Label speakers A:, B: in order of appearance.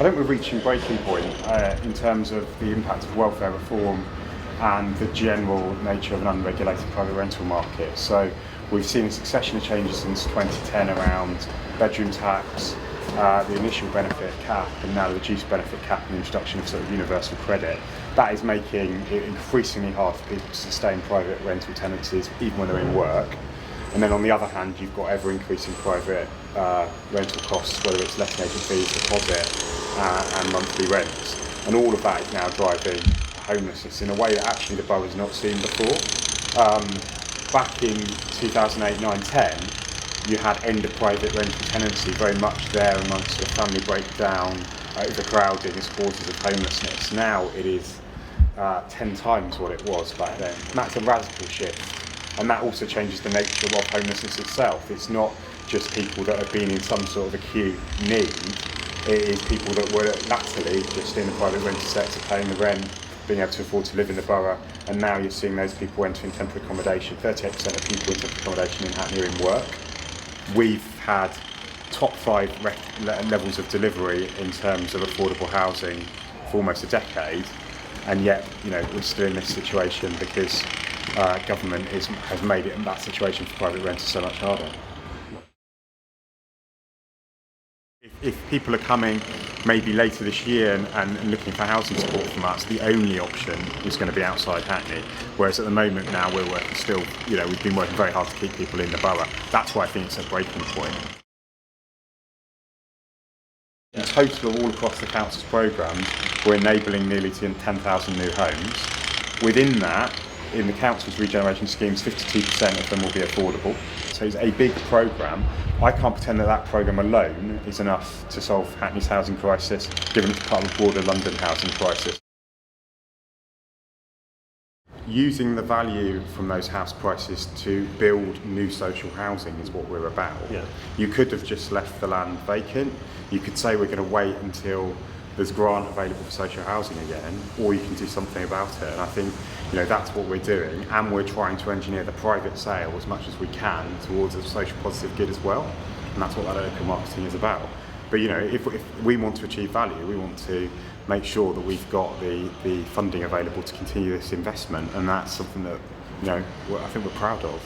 A: I think we're reaching breaking point in terms of the impact of welfare reform and the general nature of an unregulated private rental market. So we've seen a succession of changes since 2010 around bedroom tax, the initial benefit cap, and now the reduced benefit cap and the introduction of sort of universal credit. That is making it increasingly hard for people to sustain private rental tenancies even when they're in work. And then on the other hand, you've got ever increasing private rental costs, whether it's letting agent fees, deposit and monthly rents. And all of that is now driving homelessness in a way that actually the borough has not seen before. Back in 2008, 9, 10, you had end of private rental tenancy very much there amongst sort of family breakdown, overcrowding as causes of homelessness. Now it is 10 times what it was back then. And that's a radical shift. And that also changes the nature of homelessness itself. It's not just people that have been in some sort of acute need. It is people that were latterly just in the private rental sector paying the rent, being able to afford to live in the borough, and now you're seeing those people entering temporary accommodation. 38% of people in temporary accommodation in Hackney are in work. We've had top 5 levels of delivery in terms of affordable housing for almost a decade, and yet we're still in this situation because government has made that situation for private renters so much harder. If people are coming maybe later this year and looking for housing support from us, the only option is going to be outside Hackney. Whereas at the moment now we're working still, we've been working very hard to keep people in the borough. That's why I think it's a breaking point. In total, all across the council's programmes, we're enabling nearly 10,000 new homes. Within that, in the council's regeneration schemes, 52% of them will be affordable. So it's a big programme. I can't pretend that programme alone is enough to solve Hackney's housing crisis, given it's part of a broader London housing crisis. Using the value from those house prices to build new social housing is what we're about.
B: Yeah.
A: You could have just left the land vacant. You could say we're going to wait until there's grant available for social housing again, or you can do something about it. And I think that's what we're doing, and we're trying to engineer the private sale as much as we can towards a social positive good as well. And that's what that local marketing is about. But if we want to achieve value, we want to make sure that we've got the funding available to continue this investment, and that's something that I think we're proud of.